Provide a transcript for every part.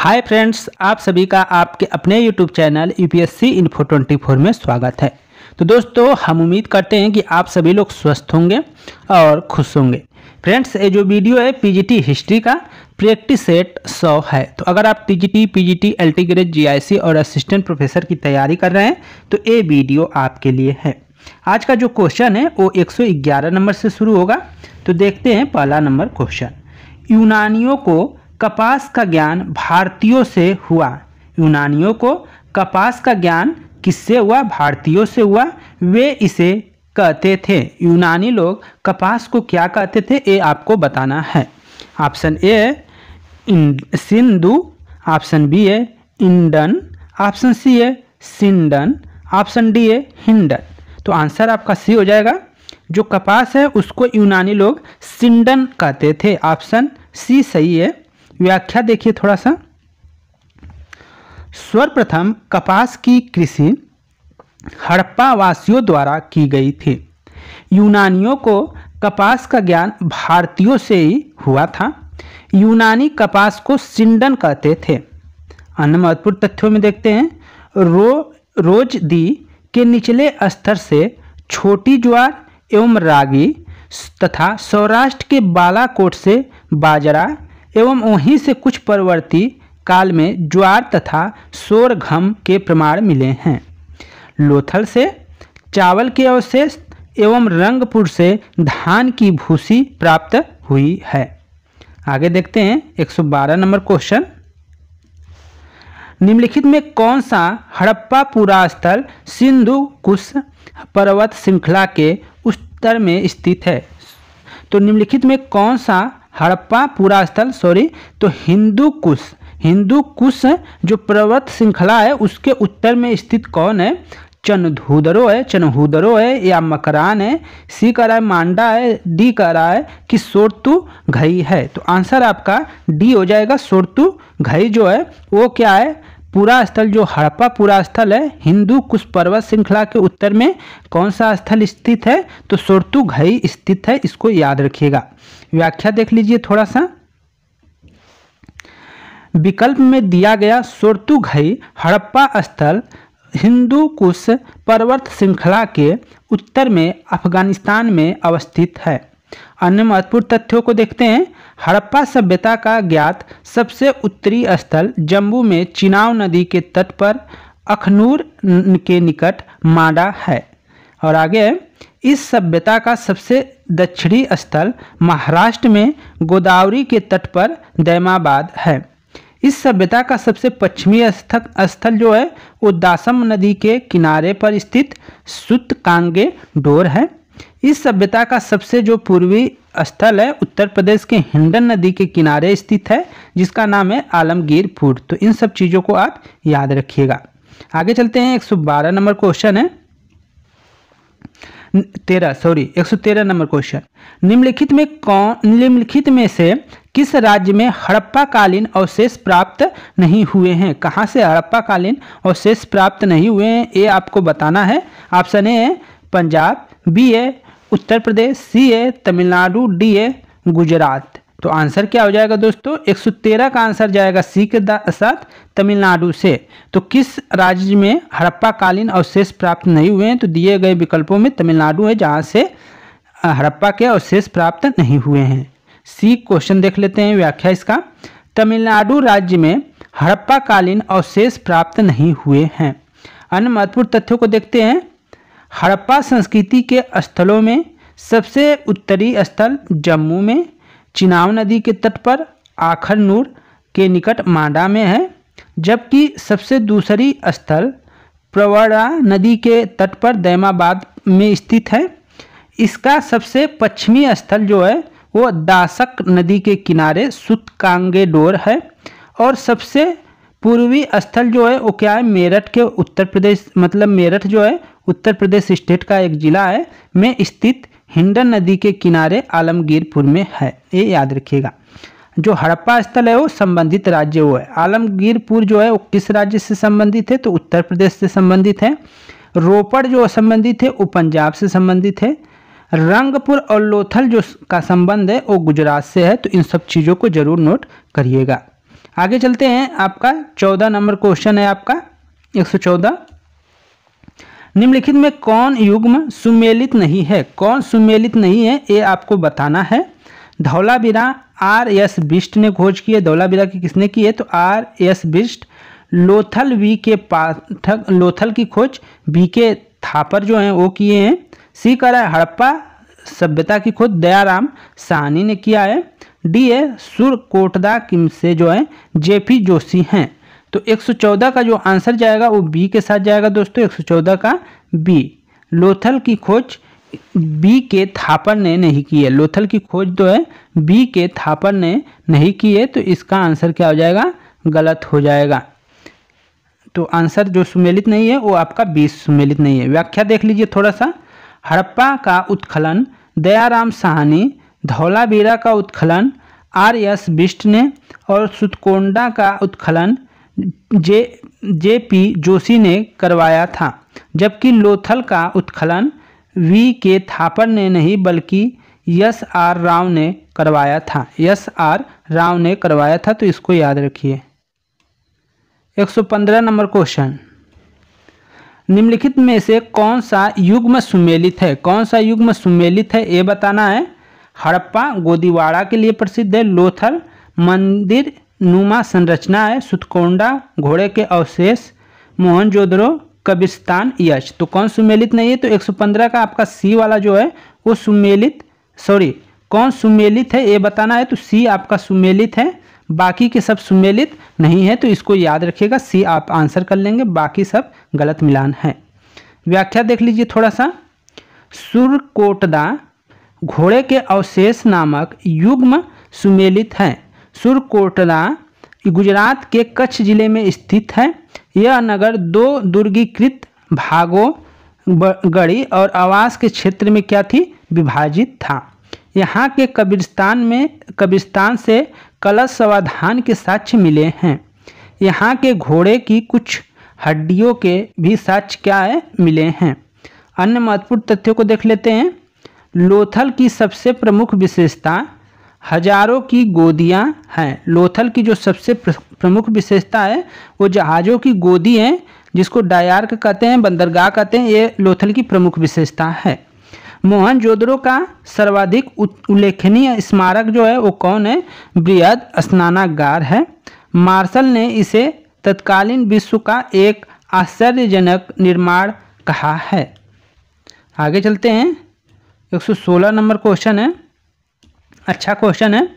Hi friends, आप सभी का आपके अपने यूट्यूब चैनल यूपीएससी इन्फो 24 में स्वागत है। तो दोस्तों, हम उम्मीद करते हैं कि आप सभी लोग स्वस्थ होंगे और खुश होंगे। फ्रेंड्स, ये जो वीडियो है पीजीटी हिस्ट्री का प्रैक्टिस सेट 100 है। तो अगर आप TGT, PGT, LT grade, GIC और असिस्टेंट प्रोफेसर की तैयारी कर रहे हैं तो ये वीडियो आपके लिए है। आज का जो क्वेश्चन है वो 111 नंबर से शुरू होगा। तो देखते हैं पहला नंबर क्वेश्चन। यूनानियों को कपास का ज्ञान भारतीयों से हुआ। यूनानियों को कपास का ज्ञान किससे हुआ? भारतीयों से हुआ। वे इसे कहते थे, यूनानी लोग कपास को क्या कहते थे, ये आपको बताना है। ऑप्शन ए है सिंधु, ऑप्शन बी है इंडन, ऑप्शन सी है सिंडन, ऑप्शन डी है हिंडन। तो आंसर आपका सी हो जाएगा। जो कपास है उसको यूनानी लोग सिंडन कहते थे। ऑप्शन सी सही है। व्याख्या देखिए थोड़ा सा। सर्वप्रथम कपास की कृषि हड़प्पा वासियों द्वारा की गई थी। यूनानियों को कपास का ज्ञान भारतीयों से ही हुआ था। यूनानी कपास को सिंडन कहते थे। अन्य महत्वपूर्ण तथ्यों में देखते हैं, रोजदी के निचले स्तर से छोटी ज्वार एवं रागी तथा सौराष्ट्र के बालाकोट से बाजरा एवं वहीं से कुछ परवर्ती काल में ज्वार तथा सोरघम के प्रमाण मिले हैं। लोथल से चावल के अवशेष एवं रंगपुर से धान की भूसी प्राप्त हुई है। आगे देखते हैं 112 नंबर क्वेश्चन। निम्नलिखित में कौन सा हड़प्पा पुरा स्थल सिंधु कुश पर्वत श्रृंखला के उत्तर में स्थित है? तो निम्नलिखित में कौन सा हड़प्पा पुरा स्थल तो हिंदू कुश जो पर्वत श्रृंखला है उसके उत्तर में स्थित कौन है? चनहूदरो है या मकरान है, सी कह रहा है मांडा है, डी कह रहा है कि सोरतुघई है। तो आंसर आपका डी हो जाएगा। सोरतुघई जो है वो क्या है? पूरा स्थल जो हड़प्पा पूरा स्थल है हिंदू कुश पर्वत श्रृंखला के उत्तर में कौन सा स्थल स्थित है? तो सोरतुघई स्थित है। इसको याद रखिएगा। व्याख्या देख लीजिए थोड़ा सा। विकल्प में दिया गया सोरतुघई हड़प्पा स्थल हिंदू कुश पर्वत श्रृंखला के उत्तर में अफगानिस्तान में अवस्थित है। अन्य महत्वपूर्ण तथ्यों को देखते हैं। हड़प्पा सभ्यता का ज्ञात सबसे उत्तरी स्थल जम्मू में चिनाब नदी के तट पर अखनूर के निकट माडा है। और आगे इस सभ्यता का सबसे दक्षिणी स्थल महाराष्ट्र में गोदावरी के तट पर दैमाबाद है। इस सभ्यता का सबसे पश्चिमी स्थल जो है वो दासम नदी के किनारे पर स्थित सूतकांगे डोर है। इस सभ्यता का सबसे जो पूर्वी स्थल है उत्तर प्रदेश के हिंडन नदी के किनारे स्थित है, जिसका नाम है आलमगीर फूट। तो इन सब चीज़ों को आप याद रखिएगा। आगे चलते हैं। 112 नंबर क्वेश्चन है 113 नंबर क्वेश्चन। निम्नलिखित में से किस राज्य में हड़प्पा कालीन अवशेष प्राप्त नहीं हुए हैं? कहाँ से हड़प्पा कालीन अवशेष प्राप्त नहीं हुए हैं ये आपको बताना है। ऑप्शन ए है पंजाब, बी है उत्तर प्रदेश, सी है तमिलनाडु, डी है गुजरात। तो आंसर क्या हो जाएगा दोस्तों? 113 का आंसर जाएगा सी के साथ तमिलनाडु से। तो किस राज्य में हड़प्पा कालीन अवशेष प्राप्त नहीं हुए हैं? तो दिए गए विकल्पों में तमिलनाडु है जहाँ से हड़प्पा के अवशेष प्राप्त नहीं हुए हैं। सी क्वेश्चन देख लेते हैं। व्याख्या इसका। तमिलनाडु राज्य में हड़प्पा कालीन अवशेष प्राप्त नहीं हुए हैं। अन्य महत्वपूर्ण तथ्यों को देखते हैं। हड़प्पा संस्कृति के स्थलों में सबसे उत्तरी स्थल जम्मू में चिनाब नदी के तट पर आखनूर के निकट मांडा में है, जबकि सबसे दूसरी स्थल प्रवरा नदी के तट पर दैमाबाद में स्थित है। इसका सबसे पश्चिमी स्थल जो है वो दासक नदी के किनारे सूतकांगे डोर है। और सबसे पूर्वी स्थल जो है वो क्या है? मेरठ के उत्तर प्रदेश, मतलब मेरठ जो है उत्तर प्रदेश स्टेट का एक जिला है में स्थित हिंडन नदी के किनारे आलमगीरपुर में है। ये याद रखिएगा। जो हड़प्पा स्थल है वो संबंधित राज्य वो है। आलमगीरपुर जो है वो किस राज्य से संबंधित है? तो उत्तर प्रदेश से संबंधित है। रोपड़ जो संबंधित है वो पंजाब से संबंधित है। रंगपुर और लोथल जो का संबंध है वो गुजरात से है। तो इन सब चीज़ों को जरूर नोट करिएगा। आगे चलते हैं, आपका 14 नंबर क्वेश्चन है आपका 114। निम्नलिखित में कौन युग्म सुमेलित नहीं है? कौन सुमेलित नहीं है ये आपको बताना है। धौलावीरा R.S. बिष्ट ने खोज की है। धौलावीरा की किसने की है? तो R.S. बिष्ट। लोथल वी के पाठक, लोथल की खोज V.K. थापर जो हैं वो किए हैं। सी कह रहा है हड़प्पा सभ्यता की खोज दयाराम साहनी ने किया है। डी है सुरकोटदा से जो है J.P. जोशी हैं। तो 114 का जो आंसर जाएगा वो बी के साथ जाएगा दोस्तों। 114 का बी। लोथल की खोज B.K. थापर ने नहीं की है। लोथल की खोज जो है B.K. थापर ने नहीं की है, तो इसका आंसर क्या हो जाएगा? गलत हो जाएगा। तो आंसर जो सुमेलित नहीं है वो आपका 20 सुमेलित नहीं है। व्याख्या देख लीजिए थोड़ा सा। हड़प्पा का उत्खनन दयाराम साहनी, धौलावीरा का उत्खनन R.S. बिष्ट ने और सुतकोंडा का उत्खनन J.P. जोशी ने करवाया था, जबकि लोथल का उत्खनन V.K. थापर ने नहीं बल्कि S.R. राव ने करवाया था। S.R. राव ने करवाया था, तो इसको याद रखिए। 115 नंबर क्वेश्चन। निम्नलिखित में से कौन सा युग्म सुमेलित है? कौन सा युग्म सुमेलित है ये बताना है। हड़प्पा गोदीवाड़ा के लिए प्रसिद्ध है। लोथल मंदिर नुमा संरचना है। सुतकोंडा घोड़े के अवशेष। मोहनजोदड़ो कब्रिस्तान यश। तो कौन सुमेलित नहीं है? तो 115 का आपका सी वाला जो है वो सुमेलित, कौन सुमेलित है ये बताना है। तो सी आपका सुमेलित है, बाकी के सब सुमेलित नहीं है, तो इसको याद रखिएगा। सी आप आंसर कर लेंगे, बाकी सब गलत मिलान है। व्याख्या देख लीजिए थोड़ा सा। सुरकोटदा घोड़े के अवशेष नामक युग्म सुमेलित है। सुरकोटदा गुजरात के कच्छ जिले में स्थित है। यह नगर 2 दुर्गीकृत भागों गढ़ी और आवास के क्षेत्र में क्या थी? विभाजित था। यहाँ के कब्रिस्तान से कलश समाधान के साक्ष्य मिले हैं। यहाँ के घोड़े की कुछ हड्डियों के भी साक्ष्य क्या है? मिले हैं। अन्य महत्वपूर्ण तथ्यों को देख लेते हैं। लोथल की सबसे प्रमुख विशेषता हजारों की गोदियां हैं। लोथल की जो सबसे प्रमुख विशेषता है वो जहाज़ों की गोदी है, जिसको डायार्क कहते हैं, बंदरगाह कहते हैं। ये लोथल की प्रमुख विशेषता है। मोहनजोदड़ो का सर्वाधिक उल्लेखनीय स्मारक जो है वो कौन है? बृहद स्नानागार है। मार्शल ने इसे तत्कालीन विश्व का एक आश्चर्यजनक निर्माण कहा है। आगे चलते हैं। 116 नंबर क्वेश्चन है, अच्छा क्वेश्चन है।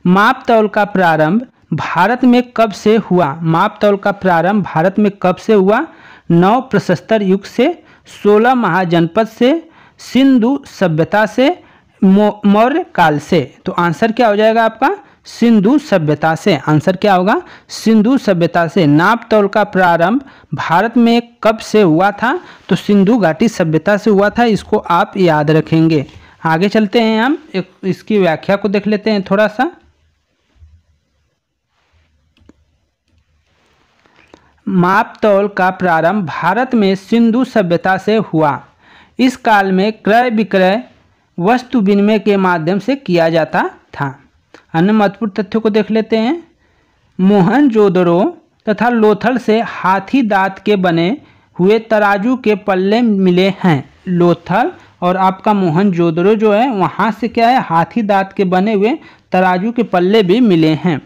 माप तौल का प्रारंभ भारत में कब से हुआ? माप तौल का प्रारंभ भारत में कब से हुआ? 9 प्रशस्तर युग से, 16 महाजनपद से, सिंधु सभ्यता से, मौर्य काल से। तो आंसर क्या हो जाएगा आपका? सिंधु सभ्यता से। आंसर क्या होगा? सिंधु सभ्यता से। नाप तौल का प्रारंभ भारत में कब से हुआ था? तो सिंधु घाटी सभ्यता से हुआ था। इसको आप याद रखेंगे। आगे चलते हैं, हम इसकी व्याख्या को देख लेते हैं थोड़ा सा। माप तौल का प्रारंभ भारत में सिंधु सभ्यता से हुआ। इस काल में क्रय विक्रय वस्तु विनिमय के माध्यम से किया जाता था। अन्य महत्वपूर्ण तथ्यों को देख लेते हैं। मोहनजोदड़ो तथा लोथल से हाथी दांत के बने हुए तराजू के पल्ले मिले हैं। लोथल और आपका मोहनजोदड़ो जो है वहाँ से क्या है? हाथी दांत के बने हुए तराजू के पल्ले भी मिले हैं।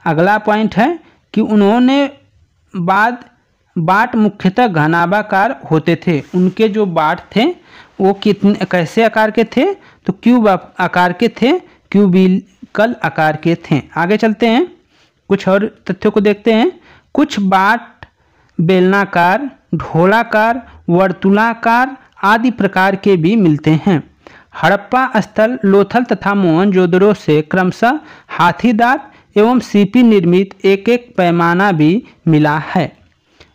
अगला पॉइंट है कि उन्होंने बाट मुख्यतः घनाभाकार होते थे। उनके जो बाट थे वो कितने कैसे आकार के थे? तो क्यूब आकार के थे, क्यूबिकल आकार के थे। आगे चलते हैं, कुछ और तथ्यों को देखते हैं। कुछ बाट बेलनाकार, ढोलाकार, वर्तुलाकार आदि प्रकार के भी मिलते हैं। हड़प्पा स्थल लोथल तथा मोहनजोदड़ो से क्रमशः हाथी दांत एवं सीपी निर्मित एक एक पैमाना भी मिला है।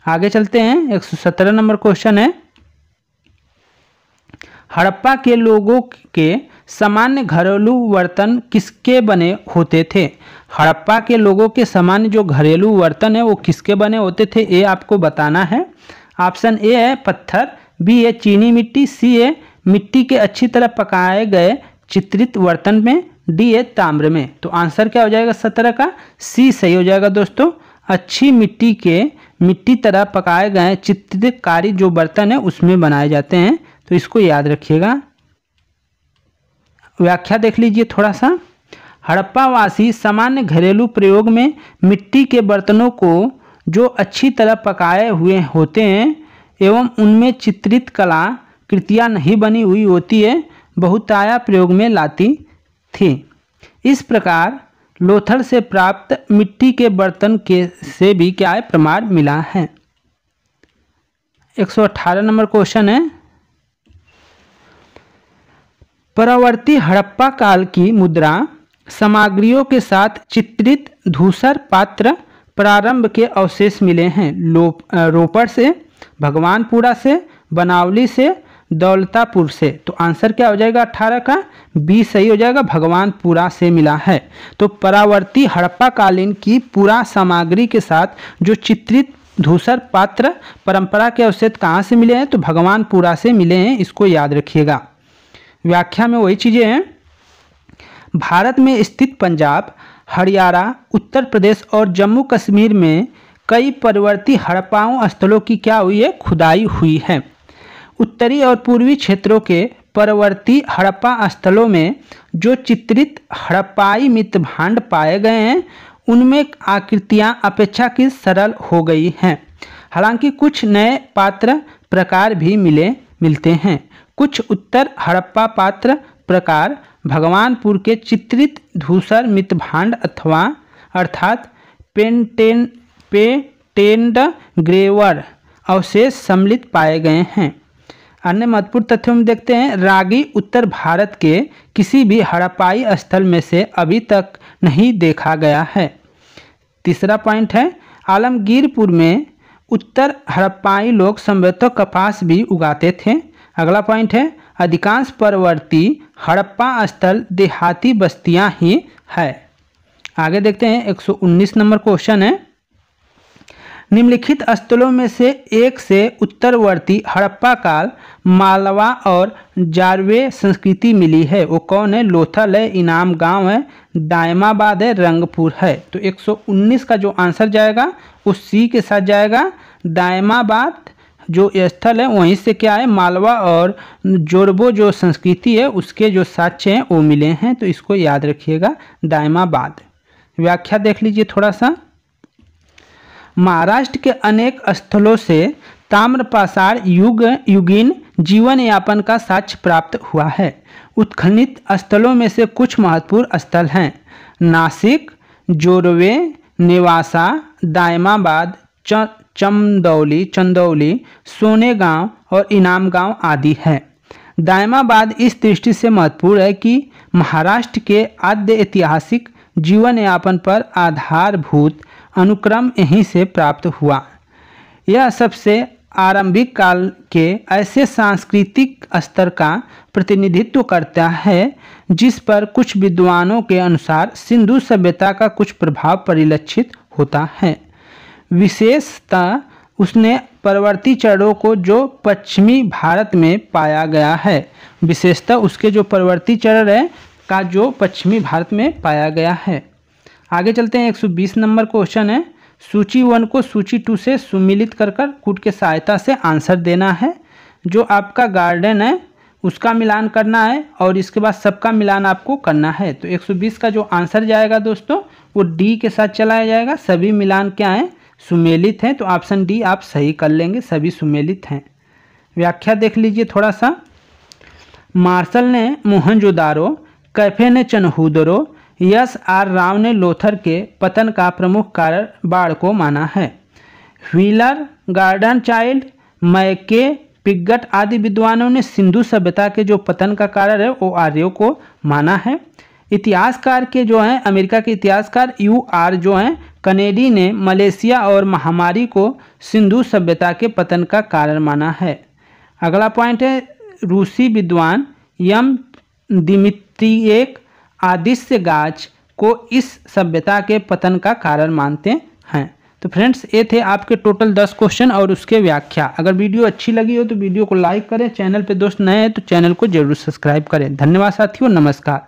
आगे चलते हैं, 117 नंबर क्वेश्चन है। हड़प्पा के लोगों के सामान्य घरेलू बर्तन किसके बने होते थे? हड़प्पा के लोगों के सामान्य जो घरेलू बर्तन है वो किसके बने होते थे ये आपको बताना है। ऑप्शन ए है पत्थर, बी है चीनी मिट्टी, सी है मिट्टी के अच्छी तरह पकाए गए चित्रित बर्तन में, डी है ताम्र में। तो आंसर क्या हो जाएगा 17 का? सी सही हो जाएगा दोस्तों। अच्छी मिट्टी तरह पकाए गए चित्रकारी जो बर्तन है उसमें बनाए जाते हैं, तो इसको याद रखिएगा। व्याख्या देख लीजिए थोड़ा सा। हड़प्पावासी सामान्य घरेलू प्रयोग में मिट्टी के बर्तनों को जो अच्छी तरह पकाए हुए होते हैं एवं उनमें चित्रित कला कृतियाँ नहीं बनी हुई होती है, बहुताया प्रयोग में लाती थी। इस प्रकार लोथल से प्राप्त मिट्टी के बर्तन के से भी क्या है प्रमाण मिला है। 118 नंबर क्वेश्चन है, परवर्ती हड़प्पा काल की मुद्रा सामग्रियों के साथ चित्रित धूसर पात्र प्रारंभ के अवशेष मिले हैं। रोपड़ से, भगवानपुरा से, बनावली से, दौलतापुर से। तो आंसर क्या हो जाएगा 18 का? बी सही हो जाएगा, भगवानपुरा से मिला है। तो परावर्ती हड़प्पा कालीन की पूरा सामग्री के साथ जो चित्रित धूसर पात्र परंपरा के अवशेष कहाँ से मिले हैं? तो भगवानपुरा से मिले हैं, इसको याद रखिएगा। व्याख्या में वही चीज़ें हैं। भारत में स्थित पंजाब, हरियाणा, उत्तर प्रदेश और जम्मू कश्मीर में कई परवर्ती हड़प्पाओं स्थलों की क्या हुई है? खुदाई हुई है। उत्तरी और पूर्वी क्षेत्रों के परवर्ती हड़प्पा स्थलों में जो चित्रित हड़प्पाई मृतभांड पाए गए हैं उनमें आकृतियां अपेक्षाकृत सरल हो गई हैं। हालांकि कुछ नए पात्र प्रकार भी मिलते हैं। कुछ उत्तर हड़प्पा पात्र प्रकार भगवानपुर के चित्रित धूसर मृतभांड अथवा अर्थात पेटेंट ग्रेवर अवशेष सम्मिलित पाए गए हैं। अन्य महत्वपूर्ण तथ्यों में देखते हैं, रागी उत्तर भारत के किसी भी हड़प्पाई स्थल में से अभी तक नहीं देखा गया है। तीसरा पॉइंट है, आलमगीरपुर में उत्तर हड़प्पाई लोग संभवतः कपास भी उगाते थे। अगला पॉइंट है, अधिकांश परवर्ती हड़प्पा स्थल देहाती बस्तियां ही है। आगे देखते हैं 119 नंबर क्वेश्चन है, निम्नलिखित स्थलों में से एक से उत्तरवर्ती हड़प्पा काल मालवा और जारवे संस्कृति मिली है। वो कौन है? लोथल है, इनाम गांव है, दायमाबाद है, रंगपुर है। तो 119 का जो आंसर जाएगा वो सी के साथ जाएगा। दायमाबाद जो स्थल है वहीं से क्या है मालवा और जोरबो जो संस्कृति है उसके जो साक्ष्य हैं वो मिले हैं, तो इसको याद रखिएगा दायमाबाद। व्याख्या देख लीजिए थोड़ा सा। महाराष्ट्र के अनेक स्थलों से ताम्रपाषाण युगीन जीवन यापन का साक्ष्य प्राप्त हुआ है। उत्खननित स्थलों में से कुछ महत्वपूर्ण स्थल हैं नासिक, जोरवे, नेवासा, दायमाबाद, चंदौली, सोनेगांव और इनाम गांव आदि है। दायमाबाद इस दृष्टि से महत्वपूर्ण है कि महाराष्ट्र के आद्य ऐतिहासिक जीवन यापन पर आधारभूत अनुक्रम यहीं से प्राप्त हुआ। यह सबसे आरंभिक काल के ऐसे सांस्कृतिक स्तर का प्रतिनिधित्व करता है जिस पर कुछ विद्वानों के अनुसार सिंधु सभ्यता का कुछ प्रभाव परिलक्षित होता है। विशेषतः उसने परवर्ती चरणों को जो पश्चिमी भारत में पाया गया है, विशेषतः उसके जो परवर्ती चरण है का जो पश्चिमी भारत में पाया गया है। आगे चलते हैं 120 नंबर क्वेश्चन है, सूची 1 को सूची 2 से सुमिलित कर कूट के सहायता से आंसर देना है। जो आपका गार्डन है उसका मिलान करना है और इसके बाद सबका मिलान आपको करना है। तो 120 का जो आंसर जाएगा दोस्तों वो डी के साथ चलाया जाएगा। सभी मिलान क्या हैं? सुमेलित हैं। तो ऑप्शन डी आप सही कर लेंगे, सभी सुमेलित हैं। व्याख्या देख लीजिए थोड़ा सा। मार्शल ने मोहनजोदारो, कैफे ने चनहूदरो, यस आर राव ने लोथर के पतन का प्रमुख कारण बाढ़ को माना है। व्हीलर, गार्डन चाइल्ड, मैके, पिगट आदि विद्वानों ने सिंधु सभ्यता के जो पतन का कारण है वो आर्यों को माना है। इतिहासकार के जो हैं अमेरिका के इतिहासकार UR जो हैं कनेडी ने मलेशिया और महामारी को सिंधु सभ्यता के पतन का कारण माना है। अगला पॉइंट है, रूसी विद्वान यम दिमित्रिएक आदित्य गाज को इस सभ्यता के पतन का कारण मानते हैं। तो फ्रेंड्स ये थे आपके टोटल 10 क्वेश्चन और उसके व्याख्या। अगर वीडियो अच्छी लगी हो तो वीडियो को लाइक करें, चैनल पे दोस्त नए हैं तो चैनल को जरूर सब्सक्राइब करें। धन्यवाद साथियों, नमस्कार।